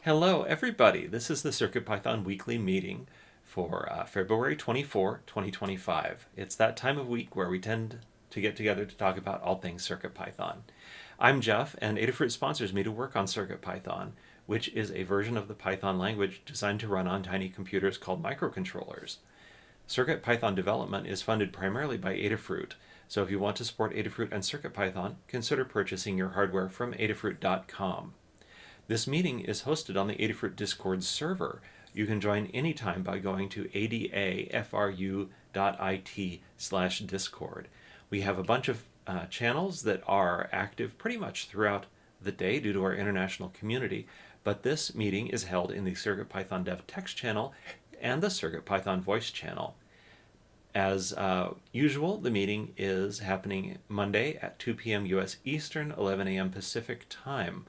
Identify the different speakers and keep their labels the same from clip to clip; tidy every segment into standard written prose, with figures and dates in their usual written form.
Speaker 1: Hello, everybody. This is the CircuitPython weekly meeting for February 24, 2025. It's that time of week where we tend to get together to talk about all things CircuitPython. I'm Jeff, and Adafruit sponsors me to work on CircuitPython, which is a version of the Python language designed to run on tiny computers called microcontrollers. CircuitPython development is funded primarily by Adafruit, so if you want to support Adafruit and CircuitPython, consider purchasing your hardware from adafruit.com. This meeting is hosted on the Adafruit Discord server. You can join anytime by going to adafru.it/discord. We have a bunch of channels that are active pretty much throughout the day due to our international community, but this meeting is held in the CircuitPython Dev Text channel and the CircuitPython Voice channel. As usual, the meeting is happening Monday at 2 p.m. U.S. Eastern, 11 a.m. Pacific time.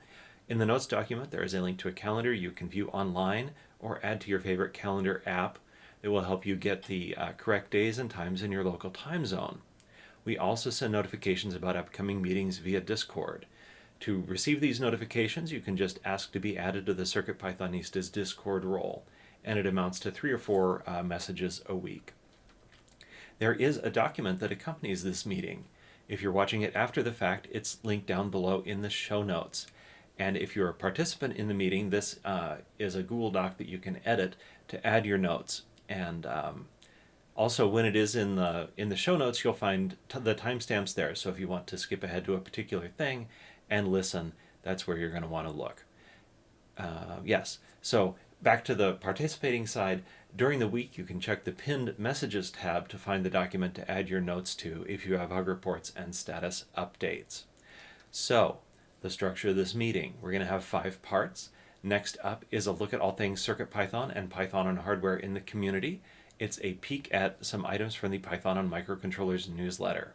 Speaker 1: In the notes document, there is a link to a calendar you can view online or add to your favorite calendar app. It will help you get the correct days and times in your local time zone. We also send notifications about upcoming meetings via Discord. To receive these notifications, you can just ask to be added to the CircuitPythonistas Discord role, and it amounts to 3 or 4 messages a week. There is a document that accompanies this meeting. If you're watching it after the fact, it's linked down below in the show notes. And if you're a participant in the meeting, this is a Google Doc that you can edit to add your notes. And also, when it is in the show notes, you'll find the timestamps there. So if you want to skip ahead to a particular thing and listen, that's where you're going to want to look. Yes. So back to the participating side. During the week, you can check the pinned messages tab to find the document to add your notes to if you have bug reports and status updates. So the structure of this meeting. We're going to have 5 parts. Next up is a look at all things CircuitPython and Python on hardware in the community. It's a peek at some items from the Python on Microcontrollers newsletter.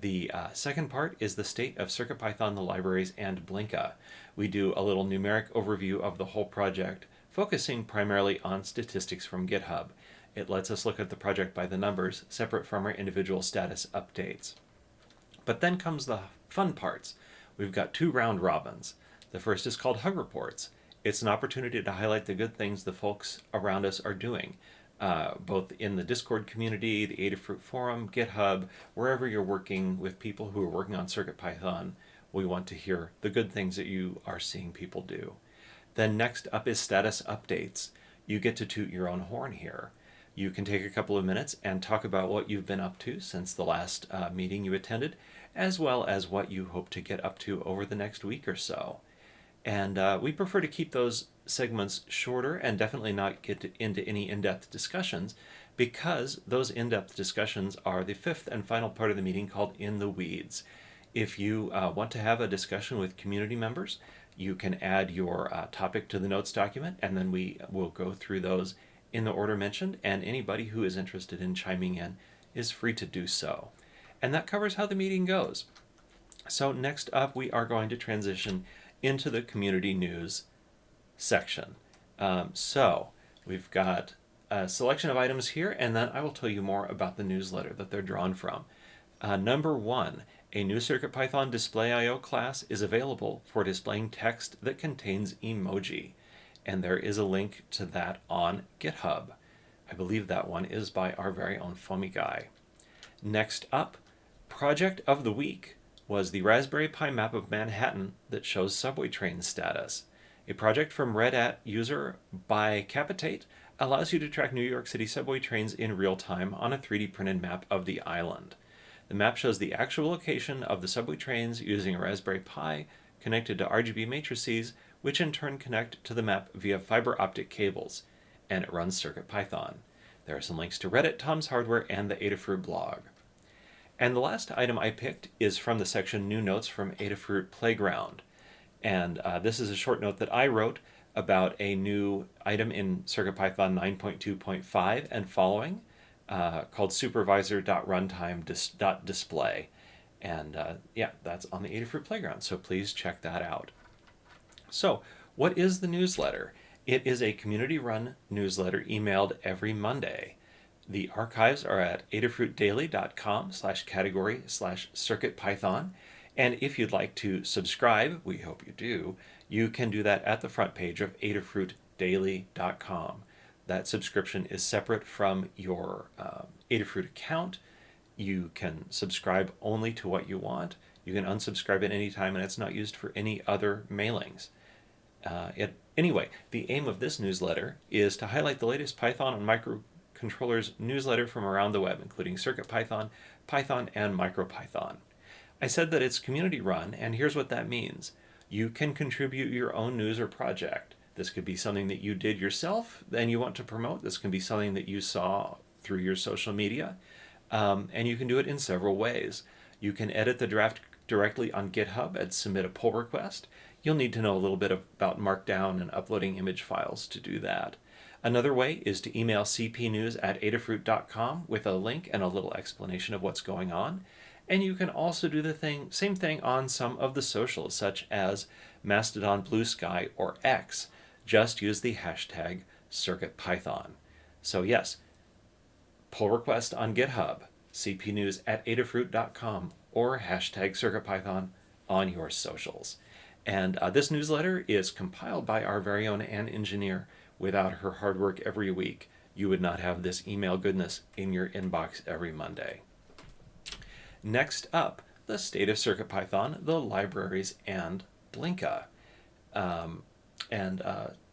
Speaker 1: The second part is the state of CircuitPython, the libraries, and Blinka. We do a little numeric overview of the whole project, focusing primarily on statistics from GitHub. It lets us look at the project by the numbers, separate from our individual status updates. But then comes the fun parts. We've got 2 round robins. The first is called Hug Reports. It's an opportunity to highlight the good things the folks around us are doing, both in the Discord community, the Adafruit forum, GitHub, wherever you're working with people who are working on CircuitPython. We want to hear the good things that you are seeing people do. Then next up is status updates. You get to toot your own horn here. You can take a couple of minutes and talk about what you've been up to since the last meeting you attended, as well as what you hope to get up to over the next week or so. And we prefer to keep those segments shorter and definitely not get into any in-depth discussions, because those in-depth discussions are the 5th and final part of the meeting called In the Weeds. If you want to have a discussion with community members, you can add your topic to the notes document, and then we will go through those in the order mentioned, and anybody who is interested in chiming in is free to do so. And that covers how the meeting goes. So next up, we are going to transition into the community news section. So we've got a selection of items here, and then I will tell you more about the newsletter that they're drawn from. Number 1, a new CircuitPython display.io class is available for displaying text that contains emoji. And there is a link to that on GitHub. I believe that one is by our very own Foamy Guy. Next up, Project of the Week was the Raspberry Pi map of Manhattan that shows subway train status. A project from Red Hat user by Capitate allows you to track New York City subway trains in real time on a 3D printed map of the island. The map shows the actual location of the subway trains using a Raspberry Pi connected to RGB matrices, which in turn connect to the map via fiber optic cables, and it runs CircuitPython. There are some links to Reddit, Tom's Hardware, and the Adafruit blog. And the last item I picked is from the section New Notes from Adafruit Playground. And this is a short note that I wrote about a new item in CircuitPython 9.2.5 and following called supervisor.runtime.display. And that's on the Adafruit Playground, so please check that out. So, what is the newsletter? It is a community-run newsletter emailed every Monday. The archives are at adafruitdaily.com/category/CircuitPython. And if you'd like to subscribe, we hope you do, you can do that at the front page of adafruitdaily.com. That subscription is separate from your Adafruit account. You can subscribe only to what you want. You can unsubscribe at any time, and it's not used for any other mailings. Anyway, the aim of this newsletter is to highlight the latest Python and microcontrollers newsletter from around the web, including CircuitPython, Python, and MicroPython. I said that it's community run, and here's what that means. You can contribute your own news or project. This could be something that you did yourself and you want to promote. This can be something that you saw through your social media. And you can do it in several ways. You can edit the draft directly on GitHub and submit a pull request. You'll need to know a little bit about Markdown and uploading image files to do that. Another way is to email cpnews@adafruit.com with a link and a little explanation of what's going on. And you can also do the same thing on some of the socials, such as Mastodon, Blue Sky, or X. Just use the hashtag CircuitPython. So yes, pull request on GitHub, cpnews@adafruit.com, or hashtag CircuitPython on your socials. And this newsletter is compiled by our very own Ann Engineer. Without her hard work every week, you would not have this email goodness in your inbox every Monday. Next up, the state of CircuitPython, the libraries, and Blinka.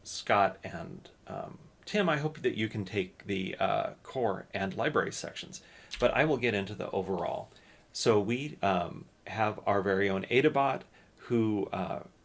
Speaker 1: Scott and Tim, I hope that you can take the core and library sections, but I will get into the overall. So we have our very own Adabot, who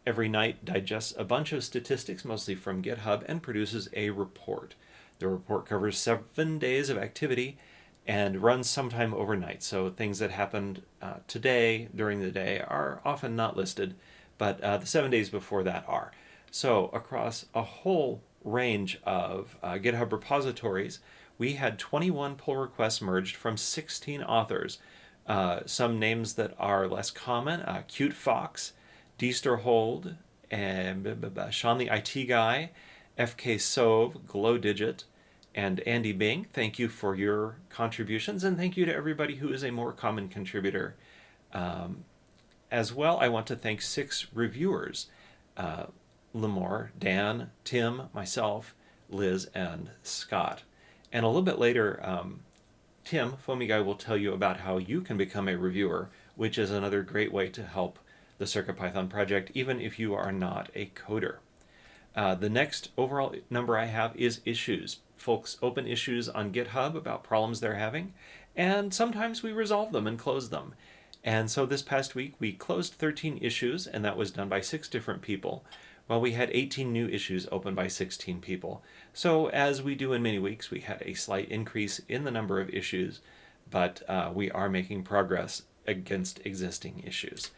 Speaker 1: every night digests a bunch of statistics, mostly from GitHub, and produces a report. The report covers 7 days of activity and runs sometime overnight. So things that happened today during the day are often not listed, but the 7 days before that are. So across a whole range of GitHub repositories, we had 21 pull requests merged from 16 authors. Some names that are less common, Cute Fox, Deesterhold, and Sean the IT Guy, FK Sove, Glow Digit, and Andy Bing. Thank you for your contributions, and thank you to everybody who is a more common contributor. As well, I want to thank 6 reviewers, Lemore, Dan, Tim, myself, Liz, and Scott. And a little bit later, Tim, Foamy Guy, will tell you about how you can become a reviewer, which is another great way to help the CircuitPython project, even if you are not a coder. The next overall number I have is issues. Folks open issues on GitHub about problems they're having, and sometimes we resolve them and close them. And so this past week we closed 13 issues, and that was done by 6 different people, while we had 18 new issues opened by 16 people. So as we do in many weeks, we had a slight increase in the number of issues, but we are making progress against existing issues.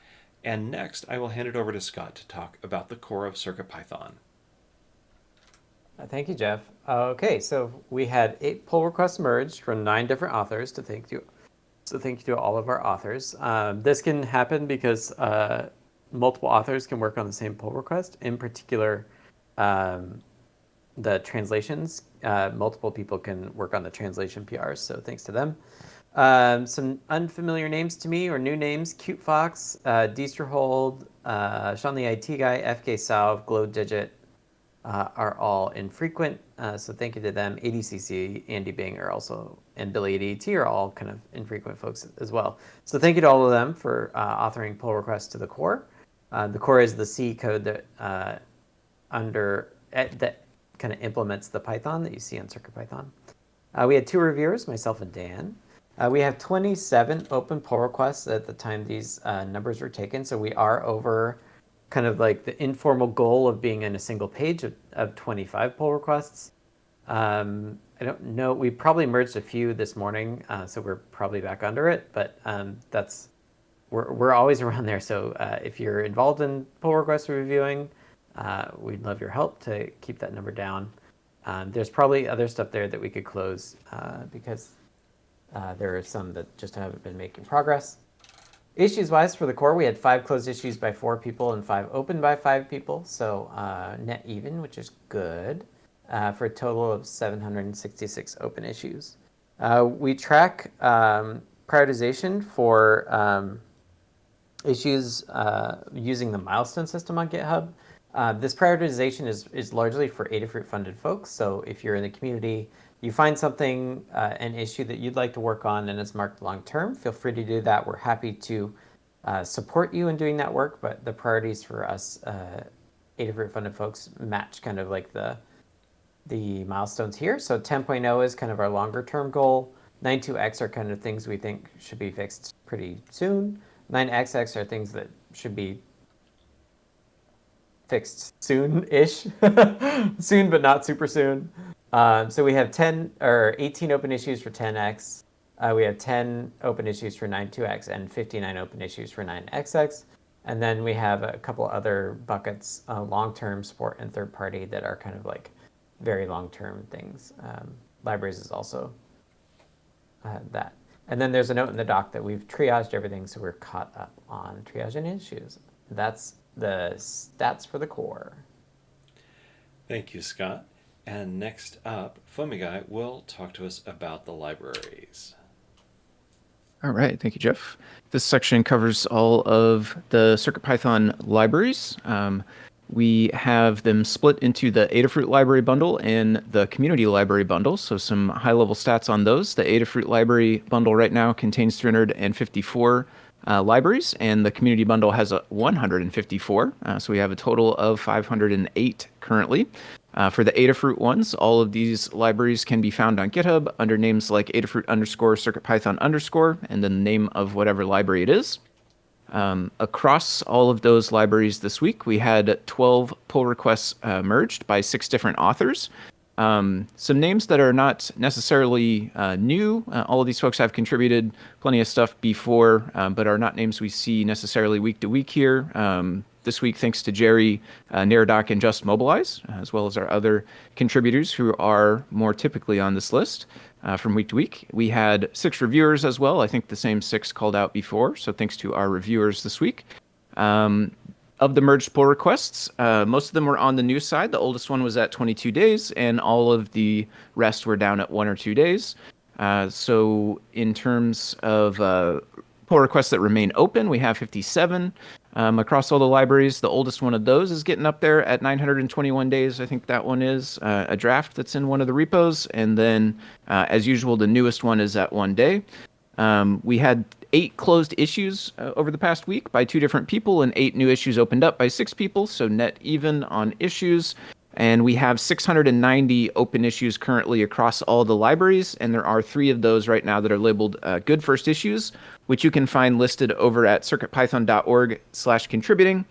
Speaker 1: And next, I will hand it over to Scott to talk about the core of CircuitPython.
Speaker 2: Thank you, Jeff. Okay, so we had 8 pull requests merged from 9 different authors. Thank you to all of our authors. This can happen because multiple authors can work on the same pull request. In particular, the translations. Multiple people can work on the translation PRs, so thanks to them. Some unfamiliar names to me, or new names: Cute Fox, Deesterhold, Sean the IT Guy, FK Salve, Glow Digit are all infrequent, so thank you to them. ADCC, Andy Bing are also, and Billy ADT are all kind of infrequent folks as well. So thank you to all of them for authoring pull requests to the core. The core is the C code that that kind of implements the Python that you see on CircuitPython. We had 2 reviewers, myself and Dan. We have 27 open pull requests at the time these numbers were taken, so we are over kind of like the informal goal of being in a single page of 25 pull requests. I don't know, we probably merged a few this morning, so we're probably back under it, but we're always around there. So if you're involved in pull request reviewing, we'd love your help to keep that number down. There's probably other stuff there that we could close because there are some that just haven't been making progress. Issues-wise, for the core, we had 5 closed issues by 4 people and 5 open by 5 people, so net even, which is good, for a total of 766 open issues. We track prioritization for issues using the milestone system on GitHub. This prioritization is largely for Adafruit funded folks. So if you're in the community, you find something, an issue that you'd like to work on and it's marked long term, feel free to do that. We're happy to support you in doing that work, but the priorities for us Adafruit funded folks match kind of like the milestones here. So 10.0 is kind of our longer term goal. 9.2x are kind of things we think should be fixed pretty soon. 9xx are things that should be fixed soon-ish, soon but not super soon. So we have 10 or 18 open issues for 10x. We have 10 open issues for 9.2x and 59 open issues for 9xx. And then we have a couple other buckets, long-term support and third-party that are kind of like very long-term things. Libraries is also that. And then there's a note in the doc that we've triaged everything, so we're caught up on triaging issues. That's the stats for the core.
Speaker 1: Thank you, Scott. And next up, Fomigai will talk to us about the libraries.
Speaker 3: All right, thank you, Jeff. This section covers all of the CircuitPython libraries. We have them split into the Adafruit library bundle and the community library bundle. So some high-level stats on those. The Adafruit library bundle right now contains 354 libraries, and the community bundle has 154. So we have a total of 508 currently. For the Adafruit ones, all of these libraries can be found on GitHub under names like Adafruit_CircuitPython_, and then the name of whatever library it is. Across all of those libraries this week, we had 12 pull requests merged by 6 different authors. Some names that are not necessarily new. All of these folks have contributed plenty of stuff before, but are not names we see necessarily week to week here. This week, thanks to Jerry, Neradoc, and Just Mobilize, as well as our other contributors who are more typically on this list from week to week. We had 6 reviewers as well. I think the same 6 called out before, so thanks to our reviewers this week. Of the merged pull requests, most of them were on the new side. The oldest one was at 22 days, and all of the rest were down at 1 or 2 days. So in terms of pull requests that remain open, we have 57 across all the libraries. The oldest one of those is getting up there at 921 days. I think that one is a draft that's in one of the repos. And then, as usual, the newest one is at 1 day. We had 8 closed issues over the past week by 2 different people, and 8 new issues opened up by 6 people, so net even on issues. And we have 690 open issues currently across all the libraries, and there are 3 of those right now that are labeled good first issues, which you can find listed over at circuitpython.org/contributing.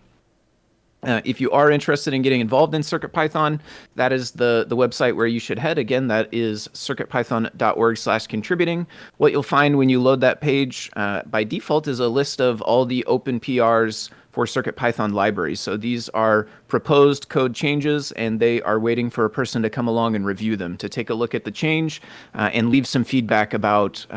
Speaker 3: If you are interested in getting involved in CircuitPython, that is the website where you should head. Again, that is circuitpython.org/contributing. What you'll find when you load that page by default is a list of all the open PRs for CircuitPython libraries. So these are proposed code changes, and they are waiting for a person to come along and review them, to take a look at the change and leave some feedback about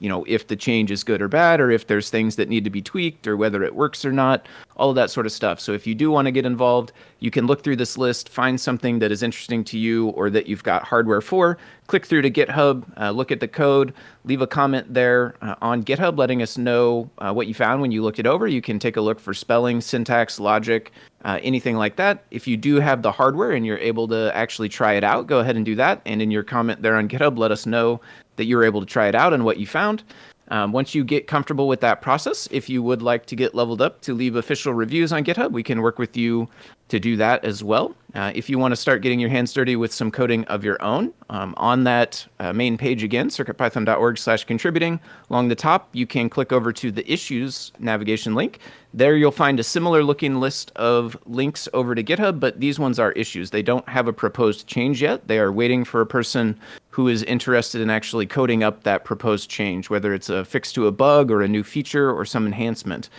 Speaker 3: if the change is good or bad, or if there's things that need to be tweaked, or whether it works or not, all of that sort of stuff. So if you do want to get involved, you can look through this list, find something that is interesting to you or that you've got hardware for, click through to GitHub, look at the code, leave a comment there on GitHub letting us know what you found when you looked it over. You can take a look for spelling, syntax, logic, anything like that. If you do have the hardware and you're able to actually try it out, go ahead and do that. And in your comment there on GitHub, let us know that you're able to try it out and what you found. Once you get comfortable with that process, if you would like to get leveled up to leave official reviews on GitHub, we can work with you to do that as well. If you want to start getting your hands dirty with some coding of your own, on that main page again, circuitpython.org/contributing, along the top, you can click over to the issues navigation link. There you'll find a similar looking list of links over to GitHub, but these ones are issues. They don't have a proposed change yet. They are waiting for a person who is interested in actually coding up that proposed change, whether it's a fix to a bug or a new feature or some enhancement.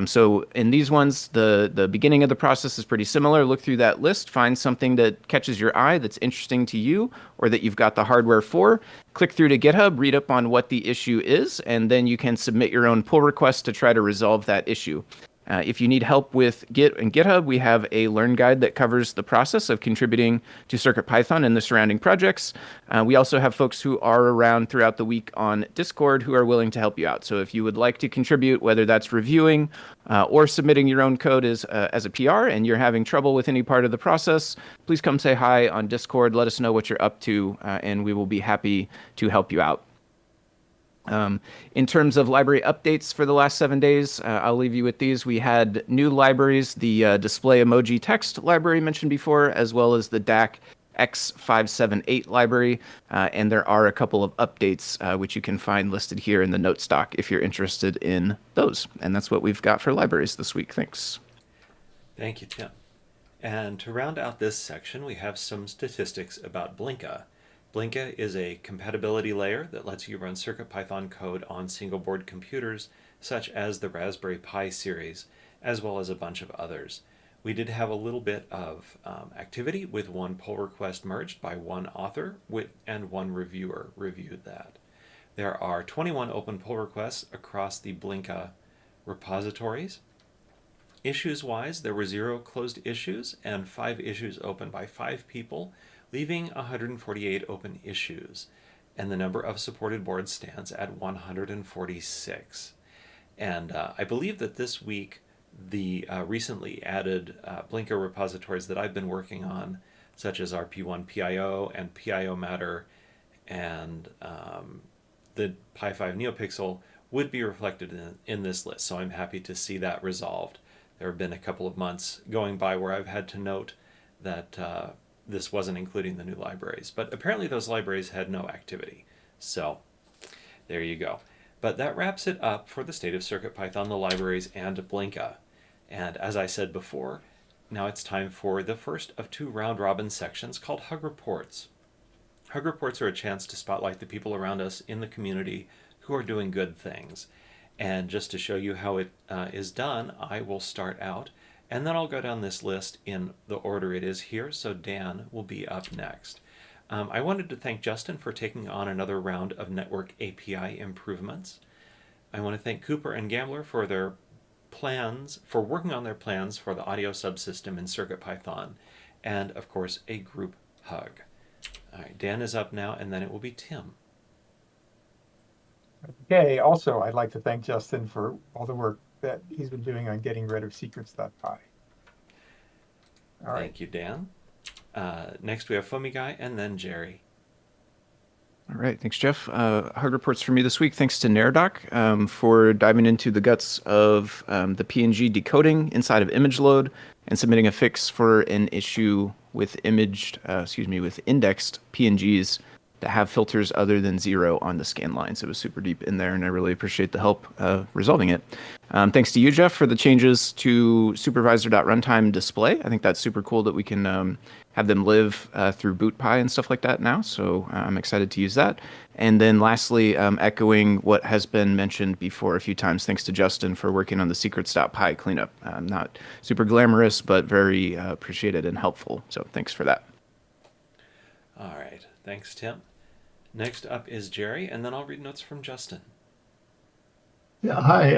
Speaker 3: So in these ones, the beginning of the process is pretty similar. Look through that list, find something that catches your eye that's interesting to you or that you've got the hardware for. Click through to GitHub, read up on what the issue is, and then you can submit your own pull request to try to resolve that issue. If you need help with Git and GitHub, we have a Learn Guide that covers the process of contributing to CircuitPython and the surrounding projects. We also have folks who are around throughout the week on Discord who are willing to help you out. So if you would like to contribute, whether that's reviewing or submitting your own code as a PR and you're having trouble with any part of the process, please come say hi on Discord. Let us know what you're up to, and we will be happy to help you out. In terms of library updates for the last 7 days, I'll leave you with these. We had new libraries, the display emoji text library mentioned before, as well as the DAC X578 library, and there are a couple of updates which you can find listed here in the note stock if you're interested in those. And that's what we've got for libraries this week. Thanks.
Speaker 1: Thank you, Tim. And to round out this section, we have some statistics about Blinka. Blinka is a compatibility layer that lets you run CircuitPython code on single-board computers, such as the Raspberry Pi series, as well as a bunch of others. We did have a little bit of activity with one pull request merged by one author and one reviewer reviewed that. There are 21 open pull requests across the Blinka repositories. Issues-wise, there were 0 closed issues and 5 issues open by 5 people, leaving 148 open issues, and the number of supported boards stands at 146. And I believe that this week the recently added Blinka repositories that I've been working on, such as RP1 PIO and PIO Matter and the Pi5 NeoPixel, would be reflected in this list. So I'm happy to see that resolved. There have been a couple of months going by where I've had to note that this wasn't including the new libraries. But apparently those libraries had no activity. So there you go. But that wraps it up for the state of CircuitPython, the libraries, and Blinka. And as I said before, now it's time for the first of 2 round-robin sections called Hug Reports. Hug Reports are a chance to spotlight the people around us in the community who are doing good things. And just to show you how it is done, I will start out, and then I'll go down this list in the order it is here, so Dan will be up next. I wanted to thank Justin for taking on another round of network API improvements. I want to thank Cooper and Gambler for their plans, for working on their plans for the audio subsystem in CircuitPython, and of course a group hug. All right, Dan is up now, and then it will be Tim.
Speaker 4: Okay, also, I'd like to thank Justin for all the work that he's been doing on getting rid of secrets.py. All right.
Speaker 1: Thank you, Dan. Next we have Foamy Guy and then Jerry.
Speaker 3: All right, thanks, Jeff. Hard reports for me this week. Thanks to Neradoc for diving into the guts of the PNG decoding inside of image load and submitting a fix for an issue with with indexed PNGs that have filters other than 0 on the scan lines. It was super deep in there, and I really appreciate the help resolving it. Thanks to you, Jeff, for the changes to supervisor.runtime display. I think that's super cool that we can have them live through BootPy and stuff like that now, so I'm excited to use that. And then lastly, echoing what has been mentioned before a few times, thanks to Justin for working on the secrets.py cleanup. Not super glamorous, but very appreciated and helpful, so thanks for that.
Speaker 1: All right, thanks, Tim. Next up is Jerry, and then I'll read notes from Justin.
Speaker 5: Yeah, hi.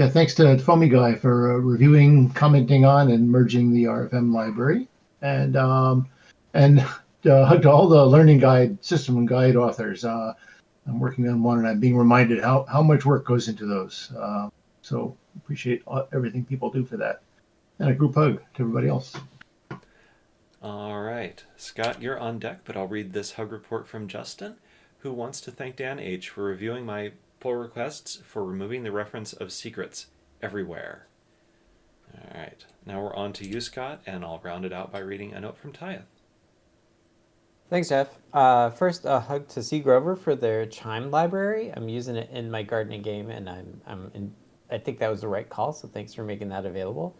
Speaker 5: Thanks to Foamy Guy for reviewing, commenting on, and merging the RFM library, and hug to all the learning guide, system and guide authors. I'm working on one, and I'm being reminded how much work goes into those. So appreciate everything people do for that, and a group hug to everybody else.
Speaker 1: All right, Scott, you're on deck, but I'll read this hug report from Justin, who wants to thank Dan H. for reviewing my pull requests for removing the reference of secrets everywhere. All right, now we're on to you, Scott, and I'll round it out by reading a note from Tyeth.
Speaker 2: Thanks, Jeff. First, a hug to C. Grover for their Chime library. I'm using it in my gardening game, and I think that was the right call, so thanks for making that available.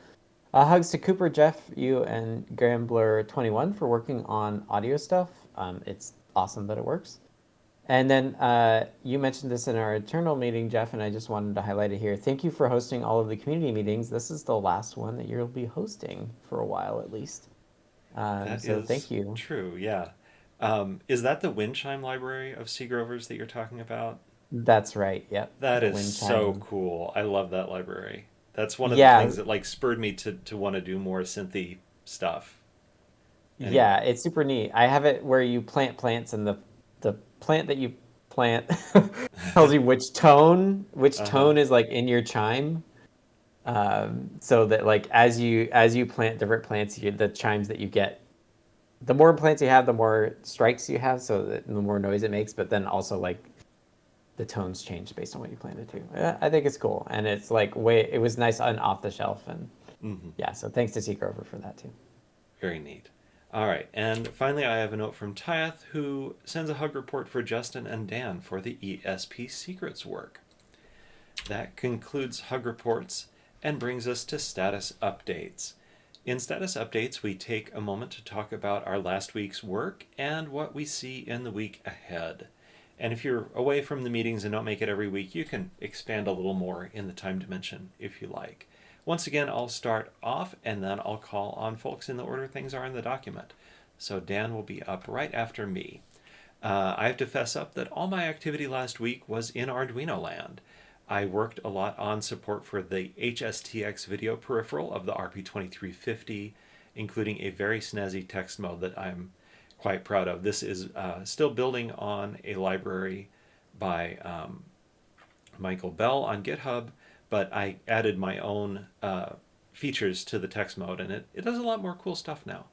Speaker 2: Hugs to Cooper, Jeff, you, and Grambler21 for working on audio stuff. It's awesome that it works. And then you mentioned this in our internal meeting, Jeff, and I just wanted to highlight it here. Thank you for hosting all of the community meetings. This is the last one that you'll be hosting for a while, at least. So thank you.
Speaker 1: True, yeah. Is that the Windchime library of C. Grover's that you're talking about?
Speaker 2: That's right, yep.
Speaker 1: That is
Speaker 2: Windchime.
Speaker 1: so cool. I love that library. That's one of the
Speaker 2: Yeah,
Speaker 1: things that like spurred me to want to do more synthy stuff.
Speaker 2: yeah,
Speaker 1: Anyway.
Speaker 2: it's super neat. I have it where you plant plants and the plant that you plant tells you which tone
Speaker 1: Uh-huh.
Speaker 2: is like in your chime. So that like as you plant different plants, the chimes that you get, the more plants you have, the more strikes you have, so that the more noise it makes. But then also like the tones change based on what you planted too. I think it's cool, and it's like it was nice and off the shelf, and
Speaker 1: Hmm.
Speaker 2: yeah. So thanks to Seeker for that too.
Speaker 1: Very neat. All right, and finally, I have a note from Tyeth, who sends a hug report for Justin and Dan for the ESP Secrets work. That concludes hug reports and brings us to status updates. In status updates, we take a moment to talk about our last week's work and what we see in the week ahead. And if you're away from the meetings and don't make it every week, you can expand a little more in the time dimension if you like. Once again, I'll start off and then I'll call on folks in the order things are in the document. So Dan will be up right after me. I have to fess up that all my activity last week was in Arduino land. I worked a lot on support for the HSTX video peripheral of the RP2350, including a very snazzy text mode that I'm quite proud of. This is still building on a library by Michael Bell on GitHub, but I added my own features to the text mode, and it does a lot more cool stuff now.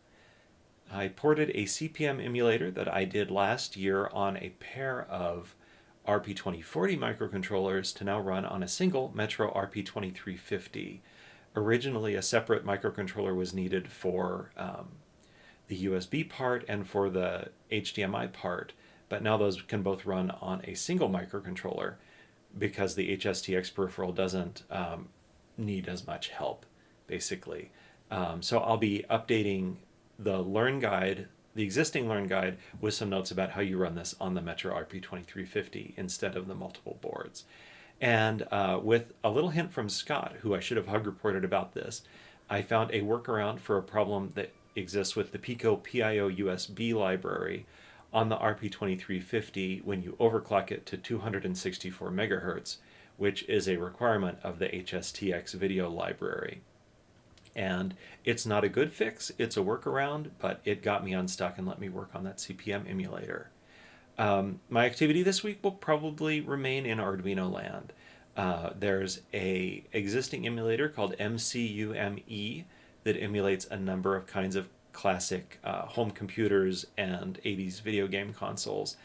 Speaker 1: I ported a CPM emulator that I did last year on a pair of RP2040 microcontrollers to now run on a single Metro RP2350. Originally, a separate microcontroller was needed for the USB part and for the HDMI part, but now those can both run on a single microcontroller because the HSTX peripheral doesn't need as much help, basically. So I'll be updating the Learn Guide, the existing Learn Guide, with some notes about how you run this on the Metro RP2350 instead of the multiple boards. And with a little hint from Scott, who I should have hug reported about this, I found a workaround for a problem that exists with the Pico PIO USB library on the RP2350 when you overclock it to 264 megahertz, which is a requirement of the HSTX video library. And it's not a good fix, it's a workaround, but it got me unstuck and let me work on that CPM emulator. My activity this week will probably remain in Arduino land. There's a existing emulator called MCUME that emulates a number of kinds of classic home computers and 80s video game consoles.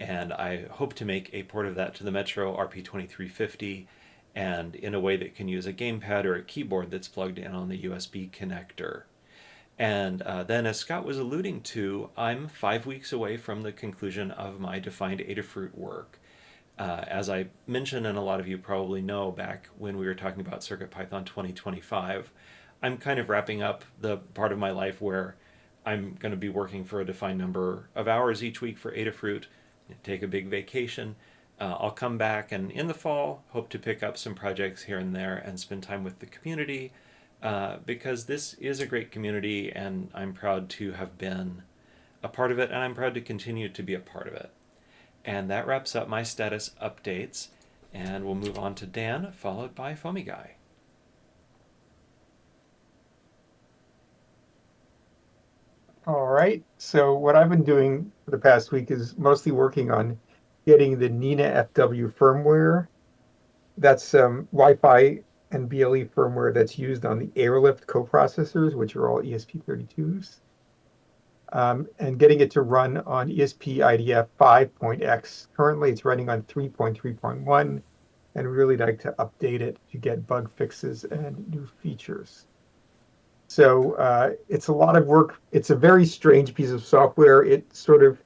Speaker 1: And I hope to make a port of that to the Metro RP2350 and in a way that can use a gamepad or a keyboard that's plugged in on the USB connector. And then, as Scott was alluding to, I'm 5 weeks away from the conclusion of my defined Adafruit work. As I mentioned, and a lot of you probably know back when we were talking about CircuitPython 2025, I'm kind of wrapping up the part of my life where I'm going to be working for a defined number of hours each week for Adafruit, take a big vacation. I'll come back and in the fall hope to pick up some projects here and there and spend time with the community because this is a great community and I'm proud to have been a part of it and I'm proud to continue to be a part of it. And that wraps up my status updates and we'll move on to Dan followed by Foamy Guy.
Speaker 4: All right. So what I've been doing for the past week is mostly working on getting the Nina FW firmware. That's Wi-Fi and BLE firmware that's used on the Airlift coprocessors, which are all ESP32s, and getting it to run on ESP IDF 5.x. Currently, it's running on 3.3.1, and really like to update it to get bug fixes and new features. So it's a lot of work. It's a very strange piece of software. It sort of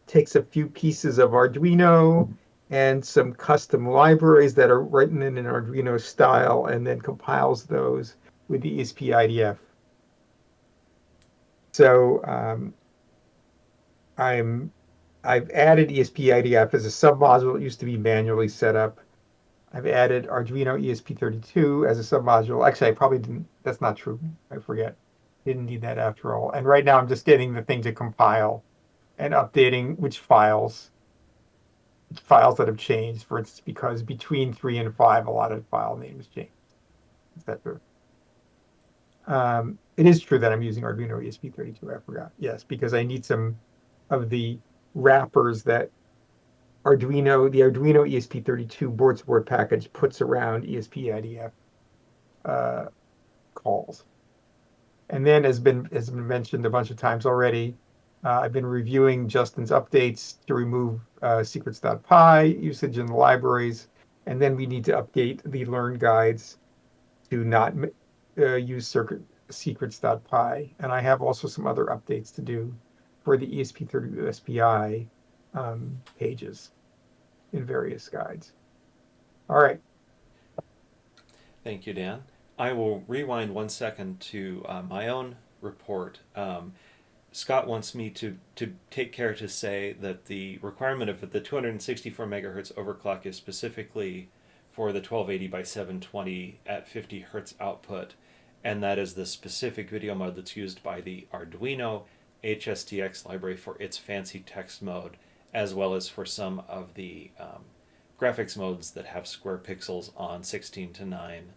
Speaker 4: takes a few pieces of Arduino and some custom libraries that are written in an Arduino style and then compiles those with the ESP IDF. So I've added ESP IDF as a submodule. It used to be manually set up. I've added Arduino ESP32 as a submodule. Actually, I probably didn't. That's not true. I forget. Didn't need that after all. And right now I'm just getting the thing to compile and updating which files that have changed, for instance, because between 3 and 5, a lot of file names change. etc. It is true that I'm using Arduino ESP32. I forgot. Yes, because I need some of the wrappers that the Arduino ESP32 board support package puts around ESP IDF calls. And then, has been mentioned a bunch of times already, I've been reviewing Justin's updates to remove secrets.py usage in the libraries, and then we need to update the learn guides to not use secrets.py. And I have also some other updates to do for the ESP32 SPI pages in various guides. All right.
Speaker 1: Thank you, Dan. I will rewind 1 second to my own report. Scott wants me to take care to say that the requirement of the 264 megahertz overclock is specifically for the 1280 by 720 at 50 hertz output, and that is the specific video mode that's used by the Arduino HSTX library for its fancy text mode, as well as for some of the graphics modes that have square pixels on 16:9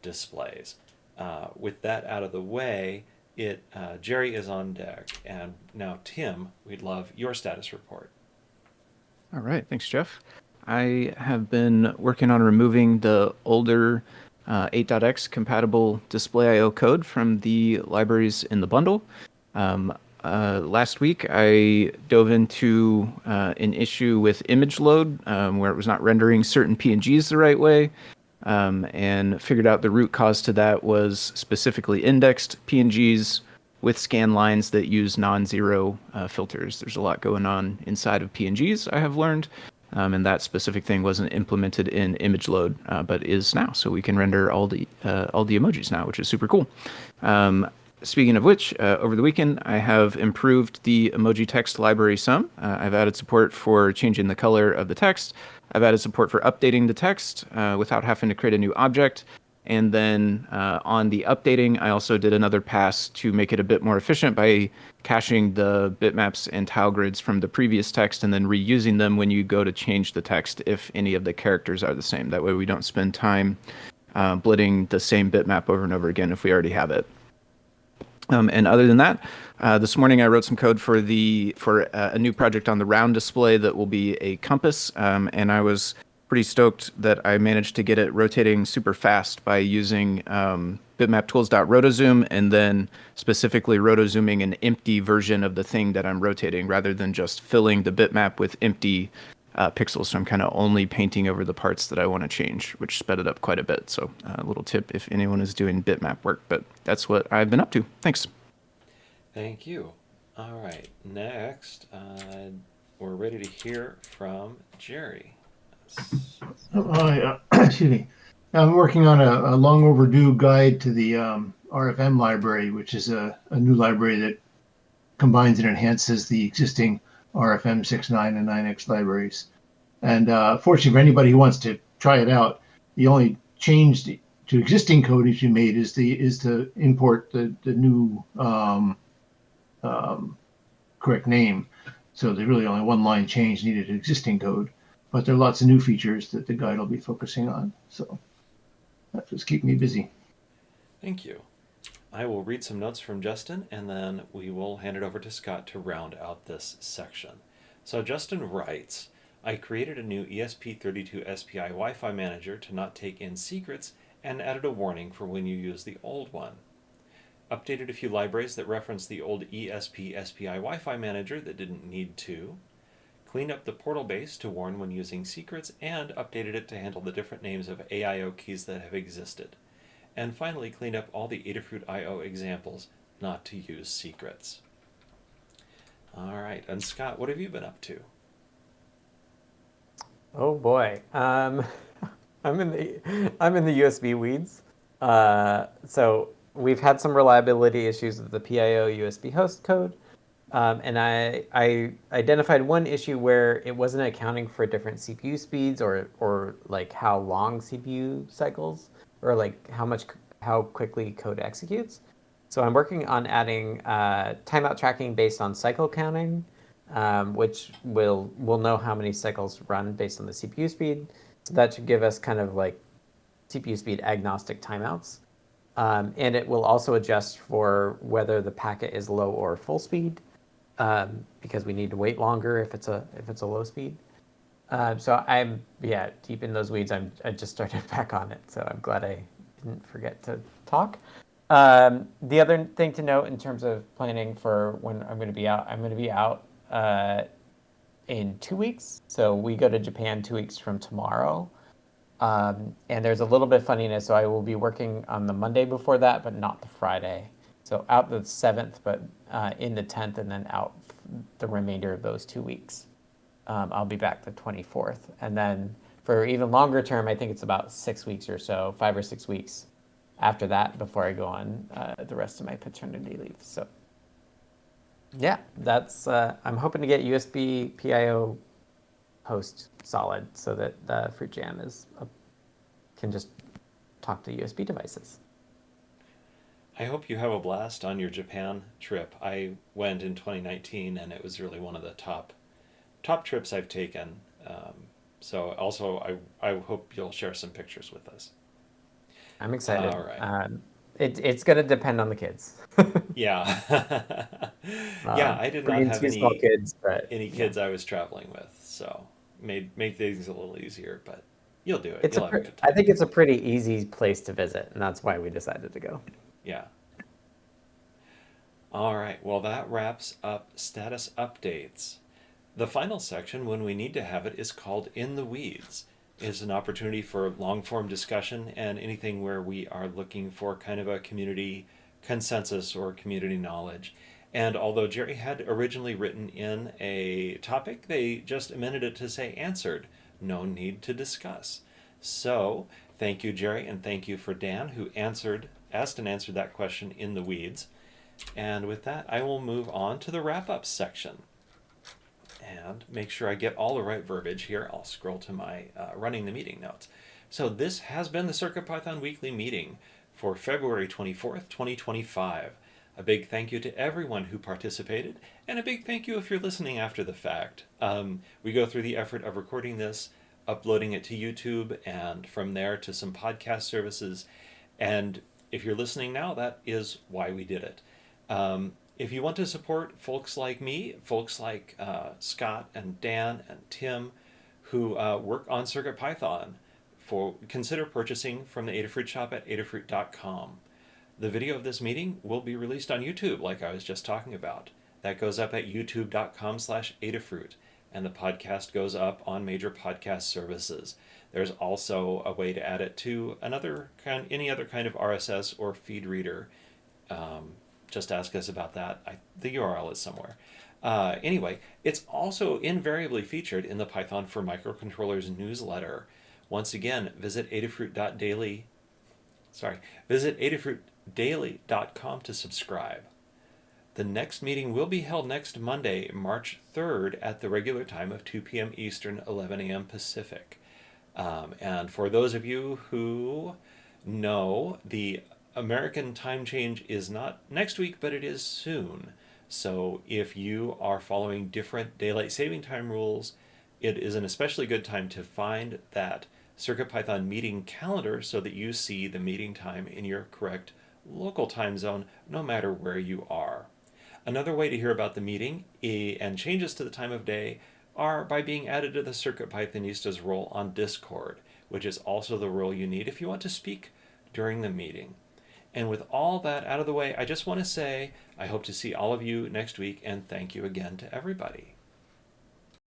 Speaker 1: displays. With that out of the way, Jerry is on deck, and now Tim, we'd love your status report.
Speaker 3: All right, thanks, Jeff. I have been working on removing the older 8.x compatible display I/O code from the libraries in the bundle. Last week, I dove into an issue with image load where it was not rendering certain PNGs the right way, and figured out the root cause to that was specifically indexed PNGs with scan lines that use non-zero filters. There's a lot going on inside of PNGs, I have learned, and that specific thing wasn't implemented in image load, but is now. So we can render all the emojis now, which is super cool. Speaking of which, over the weekend, I have improved the emoji text library some. I've added support for changing the color of the text. I've added support for updating the text without having to create a new object. And then on the updating, I also did another pass to make it a bit more efficient by caching the bitmaps and tile grids from the previous text and then reusing them when you go to change the text if any of the characters are the same. That way we don't spend time blitting the same bitmap over and over again if we already have it. And other than that, this morning I wrote some code for a new project on the round display that will be a compass, and I was pretty stoked that I managed to get it rotating super fast by using bitmaptools.rotozoom and then specifically rotozooming an empty version of the thing that I'm rotating rather than just filling the bitmap with empty pixels. So I'm kind of only painting over the parts that I want to change, which sped it up quite a bit. So a little tip if anyone is doing bitmap work, but that's what I've been up to. Thanks.
Speaker 1: Thank you. All right, next, we're ready to hear from Jerry.
Speaker 5: Excuse me. I'm working on a long overdue guide to the RFM library, which is a new library that combines and enhances the existing RFM 6.9 and 9x libraries. And fortunately for anybody who wants to try it out, the only change to existing code that you made is to import the new correct name. So there's really only one line change needed to existing code, but there are lots of new features that the guide will be focusing on. So that's what's keeping me busy.
Speaker 1: Thank you. I will read some notes from Justin, and then we will hand it over to Scott to round out this section. So Justin writes, I created a new ESP32 SPI Wi-Fi manager to not take in secrets and added a warning for when you use the old one. Updated a few libraries that reference the old ESP SPI Wi-Fi manager that didn't need to. Cleaned up the portal base to warn when using secrets, and updated it to handle the different names of AIO keys that have existed. And finally, cleaned up all the Adafruit I/O examples not to use secrets. All right, and Scott, what have you been up to?
Speaker 2: Oh boy, I'm in the USB weeds. So we've had some reliability issues with the PIO USB host code, and I identified one issue where it wasn't accounting for different CPU speeds or like how long CPU cycles or like how quickly code executes. So I'm working on adding timeout tracking based on cycle counting, which will know how many cycles run based on the CPU speed. So that should give us kind of like CPU speed agnostic timeouts. And it will also adjust for whether the packet is low or full speed, because we need to wait longer if it's a low speed. So I'm deep in those weeds. I just started back on it, so I'm glad I didn't forget to talk. The other thing to note in terms of planning for when I'm going to be out in 2 weeks. So we go to Japan 2 weeks from tomorrow. And there's a little bit of funniness, so I will be working on the Monday before that, but not the Friday. So out the 7th, but in the 10th, and then out the remainder of those 2 weeks. I'll be back the 24th. And then for even longer term, I think it's about 6 weeks or so, 5 or 6 weeks after that before I go on the rest of my paternity leave. So yeah, that's I'm hoping to get USB PIO host solid so that the Fruit Jam can just talk to USB devices.
Speaker 1: I hope you have a blast on your Japan trip. I went in 2019, and it was really one of the top trips I've taken. So also, I hope you'll share some pictures with us.
Speaker 2: I'm excited.
Speaker 1: All right.
Speaker 2: It's going to depend on the kids.
Speaker 1: Yeah. Yeah, I did not
Speaker 2: Bringing
Speaker 1: have
Speaker 2: two small kids, but
Speaker 1: any
Speaker 2: yeah.
Speaker 1: kids I was traveling with, so made things a little easier, but you'll do it.
Speaker 2: It's
Speaker 1: You'll have a good
Speaker 2: I
Speaker 1: time.
Speaker 2: think it's a pretty easy place to visit, and that's why we decided to go.
Speaker 1: Yeah. All right. Well, that wraps up status updates. The final section, when we need to have it, is called In the Weeds. It's an opportunity for long form discussion and anything where we are looking for kind of a community consensus or community knowledge. And although Jerry had originally written in a topic, they just amended it to say answered. No need to discuss. So thank you, Jerry, and thank you for Dan, who asked and answered that question in the weeds. And with that, I will move on to the wrap up section and make sure I get all the right verbiage here. I'll scroll to my running the meeting notes. So this has been the CircuitPython weekly meeting for February 24th, 2025. A big thank you to everyone who participated, and a big thank you if you're listening after the fact. We go through the effort of recording this, uploading it to YouTube, and from there to some podcast services. And if you're listening now, that is why we did it. If you want to support folks like me, folks like Scott and Dan and Tim, who work on CircuitPython, consider purchasing from the Adafruit shop at adafruit.com. The video of this meeting will be released on YouTube, like I was just talking about. That goes up at youtube.com/Adafruit, and the podcast goes up on major podcast services. There's also a way to add it to any other kind of RSS or feed reader. Just ask us about that. The URL is somewhere. Anyway, it's also invariably featured in the Python for Microcontrollers newsletter. Once again, visit adafruitdaily.com to subscribe. The next meeting will be held next Monday, March 3rd at the regular time of 2 p.m. Eastern, 11 a.m. Pacific. And for those of you who know, the American time change is not next week, but it is soon. So if you are following different daylight saving time rules, it is an especially good time to find that CircuitPython meeting calendar so that you see the meeting time in your correct local time zone, no matter where you are. Another way to hear about the meeting and changes to the time of day are by being added to the CircuitPythonistas role on Discord, which is also the role you need if you want to speak during the meeting. And with all that out of the way, I just want to say I hope to see all of you next week, and thank you again to everybody.